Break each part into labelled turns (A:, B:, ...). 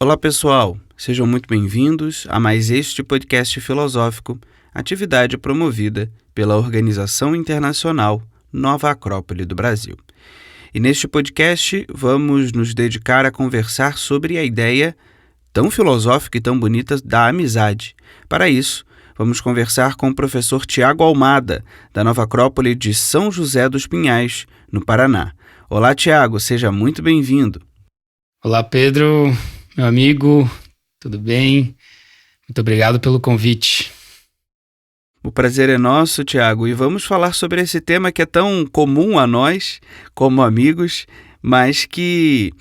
A: Olá pessoal, sejam muito bem-vindos a mais este podcast filosófico, atividade promovida pela Organização Internacional Nova Acrópole do Brasil. E neste podcast vamos nos dedicar a conversar sobre a ideia tão filosófica e tão bonita da amizade. Para isso, vamos conversar com o professor Tiago Almada, da Nova Acrópole de São José dos Pinhais, no Paraná. Olá, Tiago, seja muito bem-vindo.
B: Olá, Pedro, meu amigo, tudo bem? Muito obrigado pelo convite.
A: O prazer é nosso, Tiago, e vamos falar sobre esse tema que é tão comum a nós, como amigos, mas que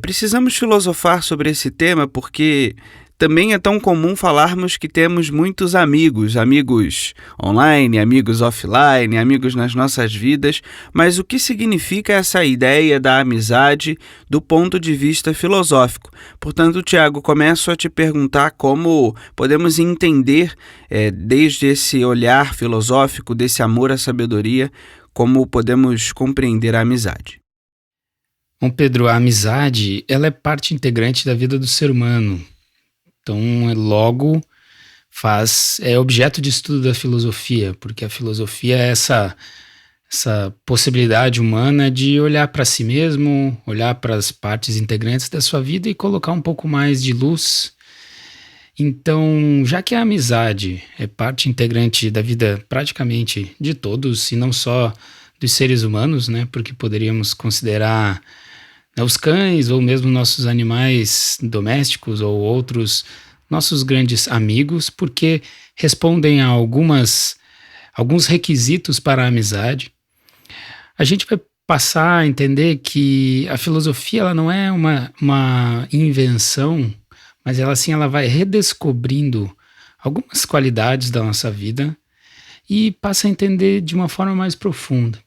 A: precisamos filosofar sobre esse tema porque também é tão comum falarmos que temos muitos amigos, amigos online, amigos offline, amigos nas nossas vidas, mas o que significa essa ideia da amizade do ponto de vista filosófico? Portanto, Tiago, começo a te perguntar como podemos entender, desde esse olhar filosófico, desse amor à sabedoria, como podemos compreender a amizade.
B: Bom, Pedro, a amizade, ela é parte integrante da vida do ser humano. Então, logo, é objeto de estudo da filosofia, porque a filosofia é essa possibilidade humana de olhar para si mesmo, olhar para as partes integrantes da sua vida e colocar um pouco mais de luz. Então, já que a amizade é parte integrante da vida praticamente de todos, e não só dos seres humanos, né, porque poderíamos considerar os cães ou mesmo nossos animais domésticos ou outros nossos grandes amigos, porque respondem a alguns requisitos para a amizade. A gente vai passar a entender que a filosofia ela não é uma invenção, mas ela vai redescobrindo algumas qualidades da nossa vida e passa a entender de uma forma mais profunda.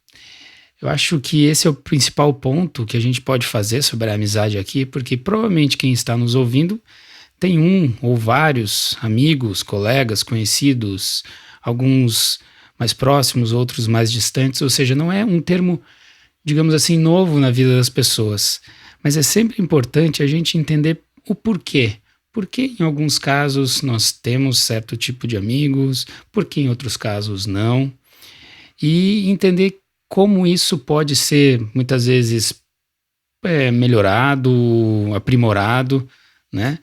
B: Eu acho que esse é o principal ponto que a gente pode fazer sobre a amizade aqui, porque provavelmente quem está nos ouvindo tem um ou vários amigos, colegas, conhecidos, alguns mais próximos, outros mais distantes, ou seja, não é um termo, digamos assim, novo na vida das pessoas, mas é sempre importante a gente entender o porquê. Porque em alguns casos nós temos certo tipo de amigos, porque em outros casos não, e entender como isso pode ser, muitas vezes, melhorado, aprimorado, né?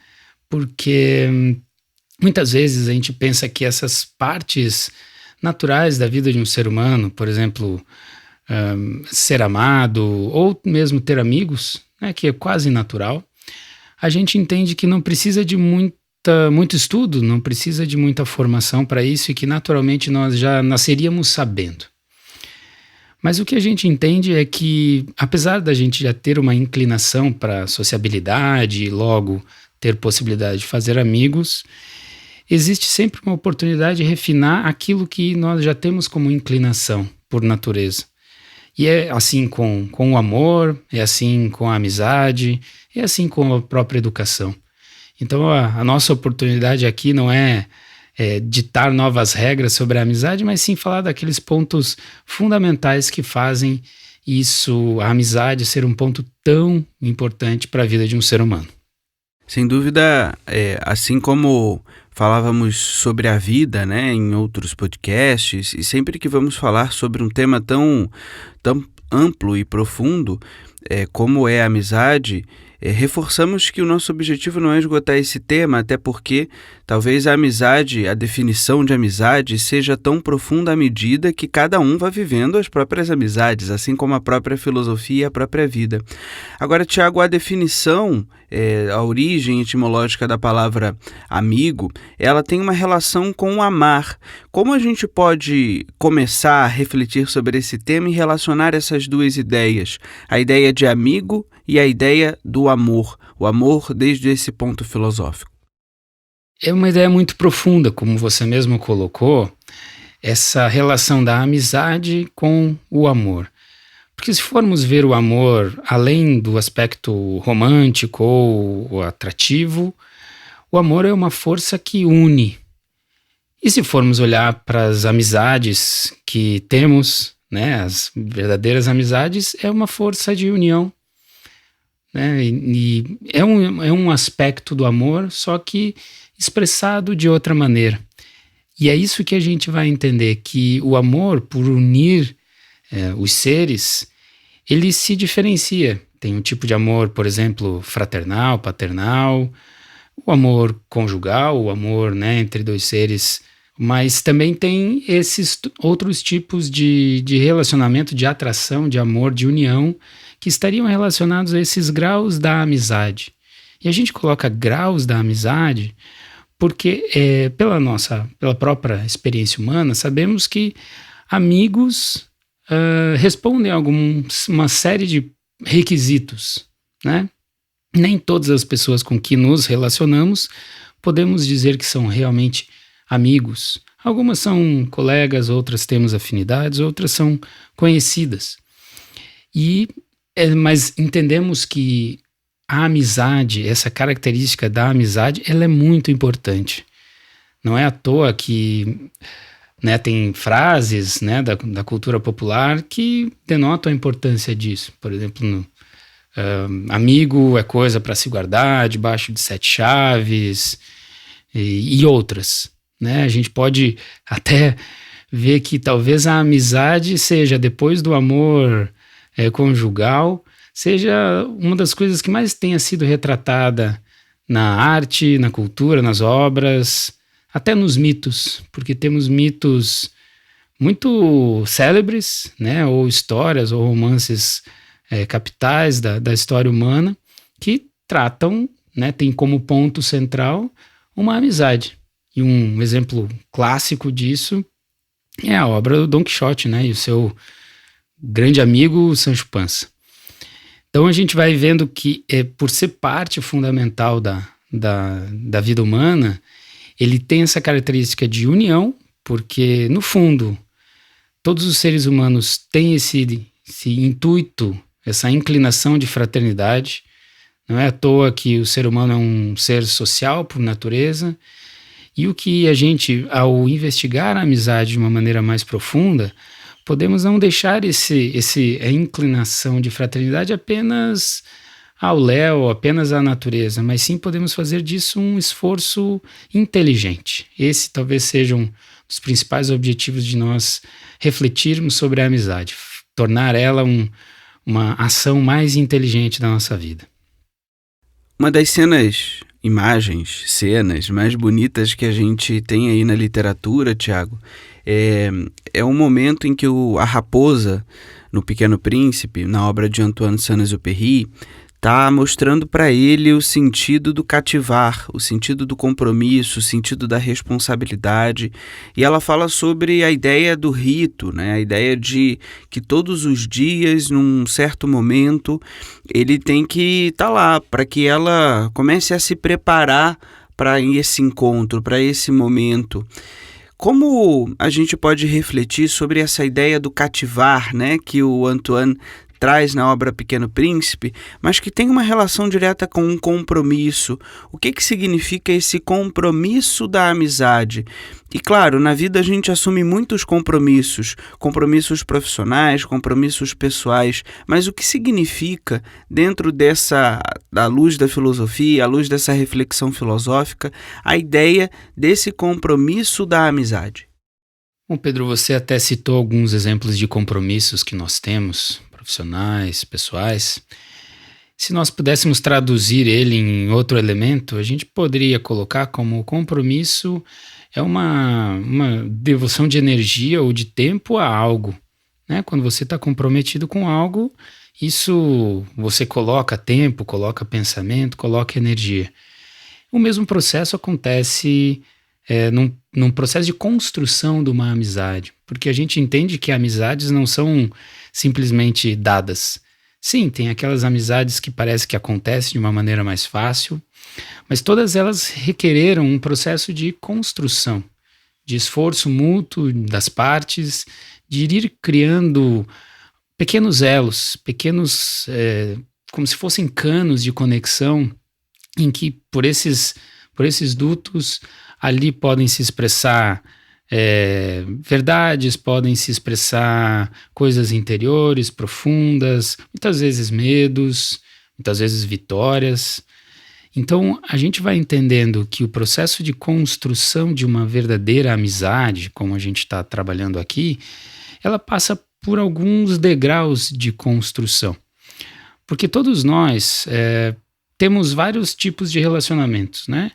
B: Porque muitas vezes a gente pensa que essas partes naturais da vida de um ser humano, por exemplo, ser amado ou mesmo ter amigos, né, que é quase natural, a gente entende que não precisa de muito estudo, não precisa de muita formação para isso e que naturalmente nós já nasceríamos sabendo. Mas o que a gente entende é que, apesar da gente já ter uma inclinação para sociabilidade e logo ter possibilidade de fazer amigos, existe sempre uma oportunidade de refinar aquilo que nós já temos como inclinação por natureza. E é assim com o amor, é assim com a amizade, é assim com a própria educação. Então a nossa oportunidade aqui não é ditar novas regras sobre a amizade, mas sim falar daqueles pontos fundamentais que fazem a amizade ser um ponto tão importante para a vida de um ser humano.
A: Sem dúvida, assim como falávamos sobre a vida, né, em outros podcasts, e sempre que vamos falar sobre um tema tão amplo e profundo como é a amizade, reforçamos que o nosso objetivo não é esgotar esse tema, até porque talvez a definição de amizade seja tão profunda à medida que cada um vai vivendo as próprias amizades, assim como a própria filosofia e a própria vida. Agora, Tiago, a definição, a origem etimológica da palavra amigo, ela tem uma relação com amar. Como a gente pode começar a refletir sobre esse tema e relacionar essas duas ideias? A ideia de amigo e a ideia do amor, o amor desde esse ponto filosófico.
B: É uma ideia muito profunda, como você mesmo colocou, essa relação da amizade com o amor. Porque se formos ver o amor além do aspecto romântico ou atrativo, o amor é uma força que une. E se formos olhar para as amizades que temos, né, as verdadeiras amizades, é uma força de união. né? E é um aspecto do amor, só que expressado de outra maneira. E é isso que a gente vai entender, que o amor, por unir os seres, ele se diferencia. Tem um tipo de amor, por exemplo, fraternal, paternal, o amor conjugal, o amor, né, entre dois seres, mas também tem esses outros tipos de relacionamento, de atração, de amor, de união, que estariam relacionados a esses graus da amizade. E a gente coloca graus da amizade porque, pela própria experiência humana, sabemos que amigos respondem a uma série de requisitos, né? Nem todas as pessoas com que nos relacionamos podemos dizer que são realmente amigos. Algumas são colegas, outras temos afinidades, outras são conhecidas. Mas entendemos que a amizade, essa característica da amizade, ela é muito importante. Não é à toa que, né, tem frases, né, da cultura popular que denotam a importância disso. Por exemplo, amigo é coisa para se guardar debaixo de 7 chaves e outras, né? A gente pode até ver que talvez a amizade seja, depois do amor conjugal, seja uma das coisas que mais tenha sido retratada na arte, na cultura, nas obras, até nos mitos, porque temos mitos muito célebres, né, ou histórias ou romances capitais da história humana, que tratam, né, tem como ponto central uma amizade. E um exemplo clássico disso é a obra do Dom Quixote, né, e o seu grande amigo Sancho Panza. Então a gente vai vendo que, por ser parte fundamental da vida humana, ele tem essa característica de união, porque, no fundo, todos os seres humanos têm esse intuito, essa inclinação de fraternidade. Não é à toa que o ser humano é um ser social por natureza, e o que a gente, ao investigar a amizade de uma maneira mais profunda, podemos não deixar a inclinação de fraternidade apenas ao léu, apenas à natureza, mas sim podemos fazer disso um esforço inteligente. Esse talvez seja um dos principais objetivos de nós refletirmos sobre a amizade, tornar ela uma ação mais inteligente da nossa vida.
A: Uma das cenas mais bonitas que a gente tem aí na literatura, Tiago, é um momento em que a raposa, no Pequeno Príncipe, na obra de Antoine Saint-Exupéry, está mostrando para ele o sentido do cativar, o sentido do compromisso, o sentido da responsabilidade. E ela fala sobre a ideia do rito, né? A ideia de que todos os dias, num certo momento, ele tem que estar lá para que ela comece a se preparar para esse encontro, para esse momento. Como a gente pode refletir sobre essa ideia do cativar, né, que o Antoine traz na obra Pequeno Príncipe, mas que tem uma relação direta com um compromisso? O que significa esse compromisso da amizade? E claro, na vida a gente assume muitos compromissos profissionais, compromissos pessoais, mas o que significa, dentro da luz da filosofia, à luz dessa reflexão filosófica, a ideia desse compromisso da amizade?
B: Bom, Pedro, você até citou alguns exemplos de compromissos que nós temos, profissionais, pessoais. Se nós pudéssemos traduzir ele em outro elemento, a gente poderia colocar como compromisso uma devoção de energia ou de tempo a algo, né? Quando você está comprometido com algo, isso você coloca tempo, coloca pensamento, coloca energia. O mesmo processo acontece num processo de construção de uma amizade, porque a gente entende que amizades não são simplesmente dadas. Sim, tem aquelas amizades que parece que acontecem de uma maneira mais fácil, mas todas elas requereram um processo de construção, de esforço mútuo das partes, de ir criando pequenos elos, como se fossem canos de conexão, em que por esses dutos ali podem se expressar verdades, podem se expressar coisas interiores, profundas, muitas vezes medos, muitas vezes vitórias. Então, a gente vai entendendo que o processo de construção de uma verdadeira amizade, como a gente está trabalhando aqui, ela passa por alguns degraus de construção. Porque todos nós temos vários tipos de relacionamentos, né?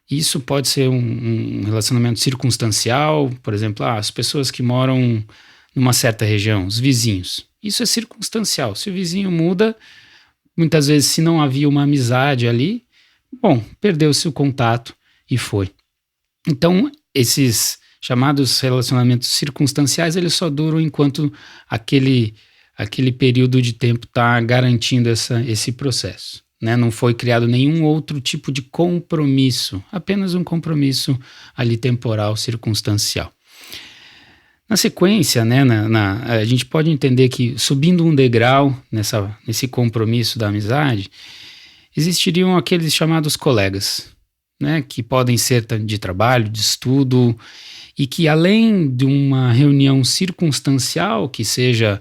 B: Isso pode ser um relacionamento circunstancial, por exemplo, as pessoas que moram numa certa região, os vizinhos. Isso é circunstancial. Se o vizinho muda, muitas vezes, se não havia uma amizade ali, bom, perdeu-se o contato e foi. Então, esses chamados relacionamentos circunstanciais, eles só duram enquanto aquele período de tempo está garantindo esse processo. Né? Não foi criado nenhum outro tipo de compromisso, apenas um compromisso ali temporal, circunstancial. Na sequência, né, a gente pode entender que subindo um degrau nesse compromisso da amizade, existiriam aqueles chamados colegas, né, que podem ser de trabalho, de estudo, e que além de uma reunião circunstancial, que seja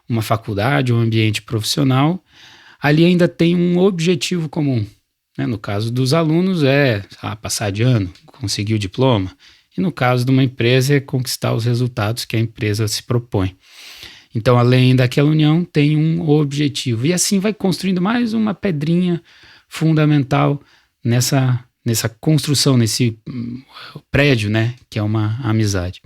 B: uma faculdade ou um ambiente profissional, ali ainda tem um objetivo comum. Né? No caso dos alunos passar de ano, conseguir o diploma, e no caso de uma empresa é conquistar os resultados que a empresa se propõe. Então, além daquela união, tem um objetivo. E assim vai construindo mais uma pedrinha fundamental nessa construção, nesse prédio, né, que é uma amizade.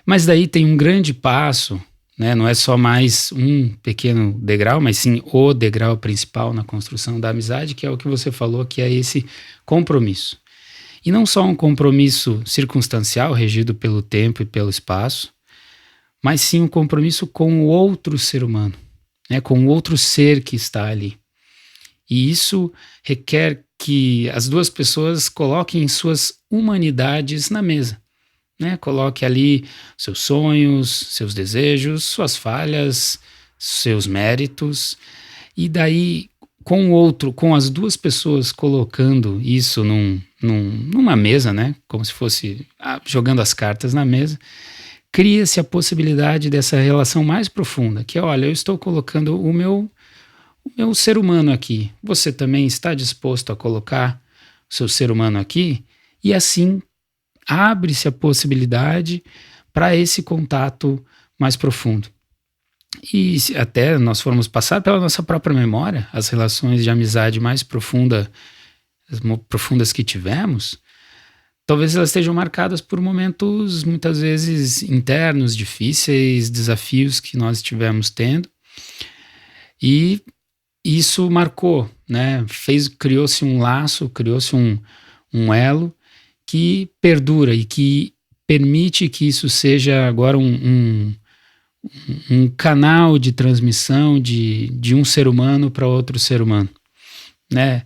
B: Mas daí tem um grande passo, né, não é só mais um pequeno degrau, mas sim o degrau principal na construção da amizade, que é o que você falou, que é esse compromisso. E não só um compromisso circunstancial, regido pelo tempo e pelo espaço, mas sim um compromisso com o outro ser humano, né, com o outro ser que está ali. E isso requer que as duas pessoas coloquem suas humanidades na mesa, né? Coloque ali seus sonhos, seus desejos, suas falhas, seus méritos, e daí com o outro, com as duas pessoas colocando isso numa mesa, né? Como se fosse jogando as cartas na mesa, cria-se a possibilidade dessa relação mais profunda, que é, olha, eu estou colocando o meu ser humano aqui, você também está disposto a colocar o seu ser humano aqui? E assim abre-se a possibilidade para esse contato mais profundo. E se até nós formos passar pela nossa própria memória, as relações de amizade mais profundas que tivemos, talvez elas estejam marcadas por momentos muitas vezes internos, difíceis, desafios que nós estivemos tendo. E isso marcou, né? Criou-se um laço, criou-se um elo que perdura e que permite que isso seja agora um canal de transmissão de um ser humano para outro ser humano, né?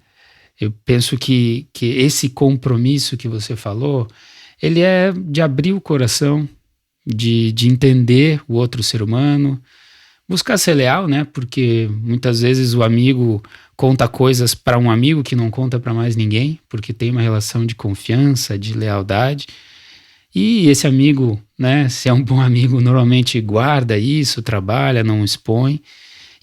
B: Eu penso que esse compromisso que você falou, ele é de abrir o coração, de entender o outro ser humano, buscar ser leal, né? Porque muitas vezes o amigo conta coisas para um amigo que não conta para mais ninguém, porque tem uma relação de confiança, de lealdade. E esse amigo, né? Se é um bom amigo, normalmente guarda isso, trabalha, não expõe.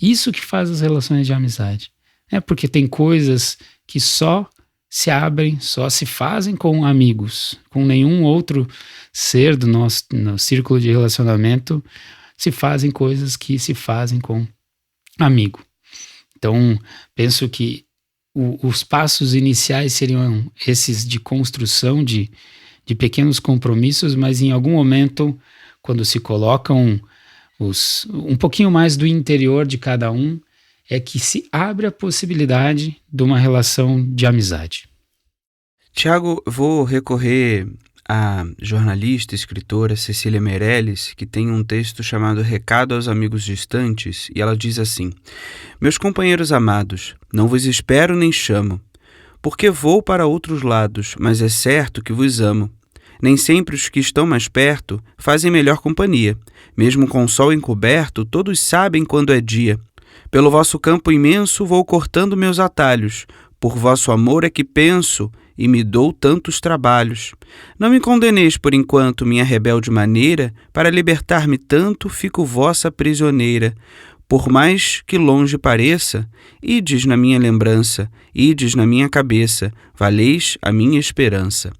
B: Isso que faz as relações de amizade, né? Porque tem coisas que só se abrem, só se fazem com amigos, com nenhum outro ser no círculo de relacionamento se fazem coisas que se fazem com amigo. Então, penso que os passos iniciais seriam esses de construção de pequenos compromissos, mas em algum momento, quando se colocam um pouquinho mais do interior de cada um, é que se abre a possibilidade de uma relação de amizade.
A: Tiago, vou recorrer à jornalista e escritora Cecília Meirelles, que tem um texto chamado Recado aos Amigos Distantes, e ela diz assim: Meus companheiros amados, não vos espero nem chamo, porque vou para outros lados, mas é certo que vos amo. Nem sempre os que estão mais perto fazem melhor companhia. Mesmo com o sol encoberto, todos sabem quando é dia. Pelo vosso campo imenso vou cortando meus atalhos, por vosso amor é que penso e me dou tantos trabalhos. Não me condeneis por enquanto minha rebelde maneira, para libertar-me tanto fico vossa prisioneira. por mais que longe pareça, ides na minha lembrança, ides na minha cabeça, valeis a minha esperança.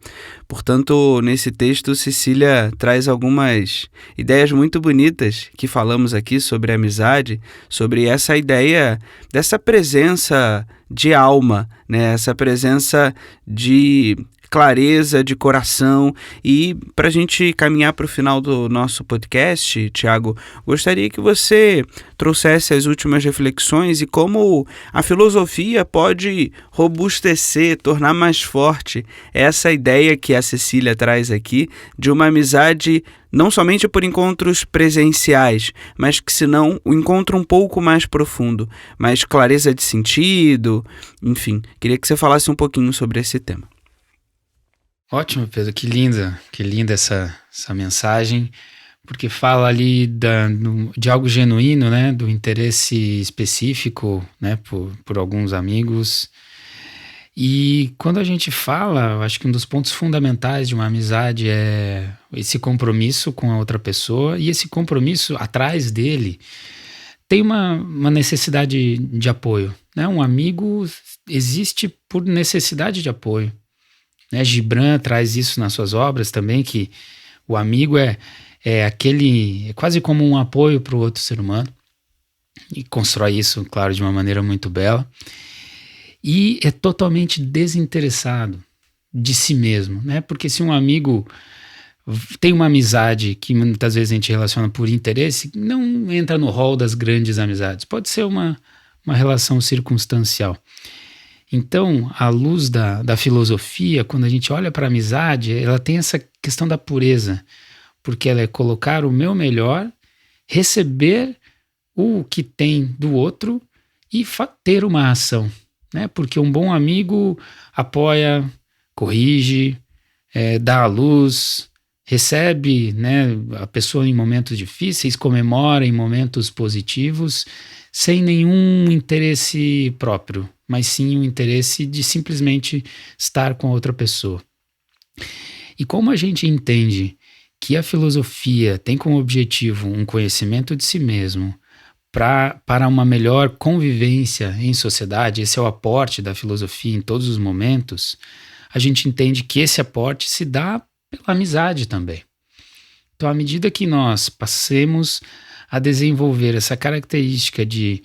A: Portanto, nesse texto, Cecília traz algumas ideias muito bonitas que falamos aqui sobre amizade, sobre essa ideia dessa presença de alma, né? Essa presença de clareza de coração. E para a gente caminhar para o final do nosso podcast, Tiago, gostaria que você trouxesse as últimas reflexões e como a filosofia pode robustecer, tornar mais forte essa ideia que a Cecília traz aqui de uma amizade não somente por encontros presenciais, mas que senão o encontro um pouco mais profundo, mais clareza de sentido, enfim. Queria que você falasse um pouquinho sobre esse tema.
B: Ótimo, Pedro, que linda essa mensagem, porque fala ali de algo genuíno, né, do interesse específico, né, por alguns amigos. E quando a gente fala, eu acho que um dos pontos fundamentais de uma amizade é esse compromisso com a outra pessoa, e esse compromisso, atrás dele, tem uma necessidade de apoio, né? Um amigo existe por necessidade de apoio. Né, Gibran traz isso nas suas obras também, que o amigo é quase como um apoio para o outro ser humano, e constrói isso, claro, de uma maneira muito bela, e é totalmente desinteressado de si mesmo, né? Porque se um amigo tem uma amizade que muitas vezes a gente relaciona por interesse, não entra no rol das grandes amizades, pode ser uma relação circunstancial. Então, à luz da filosofia, quando a gente olha para a amizade, ela tem essa questão da pureza, porque ela é colocar o meu melhor, receber o que tem do outro e ter uma ação, né? Porque um bom amigo apoia, corrige, dá a luz, recebe, né, a pessoa em momentos difíceis, comemora em momentos positivos, sem nenhum interesse próprio, mas sim o interesse de simplesmente estar com a outra pessoa. E como a gente entende que a filosofia tem como objetivo um conhecimento de si mesmo para uma melhor convivência em sociedade, esse é o aporte da filosofia em todos os momentos, a gente entende que esse aporte se dá pela amizade também. Então, à medida que nós passemos a desenvolver essa característica de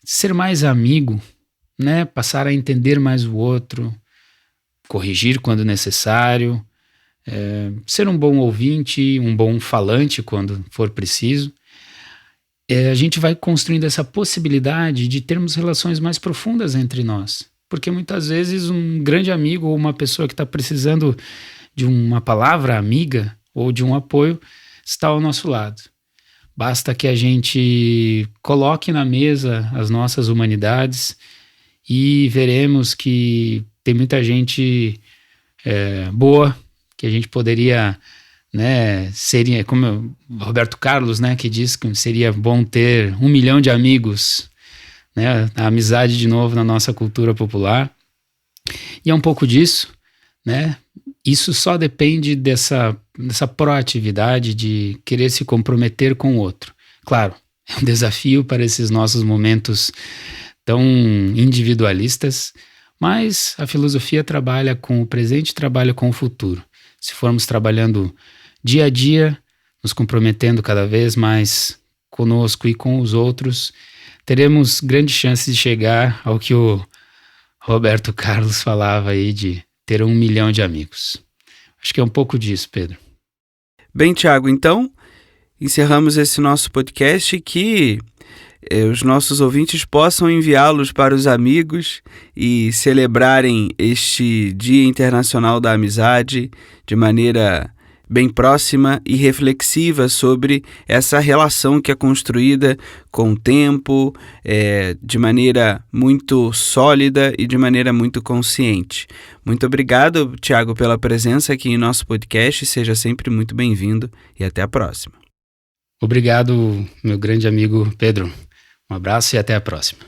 B: ser mais amigo, né, passar a entender mais o outro, corrigir quando necessário, ser um bom ouvinte, um bom falante quando for preciso, a gente vai construindo essa possibilidade de termos relações mais profundas entre nós. Porque muitas vezes um grande amigo ou uma pessoa que está precisando de uma palavra amiga ou de um apoio está ao nosso lado. Basta que a gente coloque na mesa as nossas humanidades e veremos que tem muita gente boa, que a gente poderia, né, seria, como o Roberto Carlos, né, que diz que seria bom ter 1 milhão de amigos, né, a amizade de novo na nossa cultura popular. E é um pouco disso, né? Isso só depende dessa proatividade de querer se comprometer com o outro. Claro, é um desafio para esses nossos momentos tão individualistas, mas a filosofia trabalha com o presente, trabalha com o futuro. Se formos trabalhando dia a dia, nos comprometendo cada vez mais conosco e com os outros, teremos grandes chances de chegar ao que o Roberto Carlos falava aí de ter 1 milhão de amigos. Acho que é um pouco disso, Pedro.
A: Bem, Tiago, então encerramos esse nosso podcast e que os nossos ouvintes possam enviá-los para os amigos e celebrarem este Dia Internacional da Amizade de maneira bem próxima e reflexiva sobre essa relação que é construída com o tempo, de maneira muito sólida e de maneira muito consciente. Muito obrigado, Tiago, pela presença aqui em nosso podcast. Seja sempre muito bem-vindo e até a próxima.
B: Obrigado, meu grande amigo Pedro. Um abraço e até a próxima.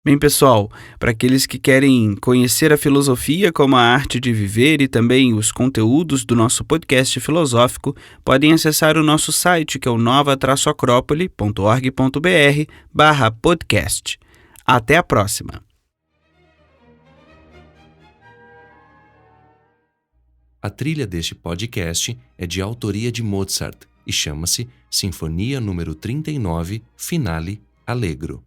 A: Bem, pessoal, para aqueles que querem conhecer a filosofia como a arte de viver e também os conteúdos do nosso podcast filosófico, podem acessar o nosso site, que é o nova-acrópole.org.br/podcast. Até a próxima!
C: A trilha deste podcast é de autoria de Mozart e chama-se Sinfonia número 39, Finale Allegro.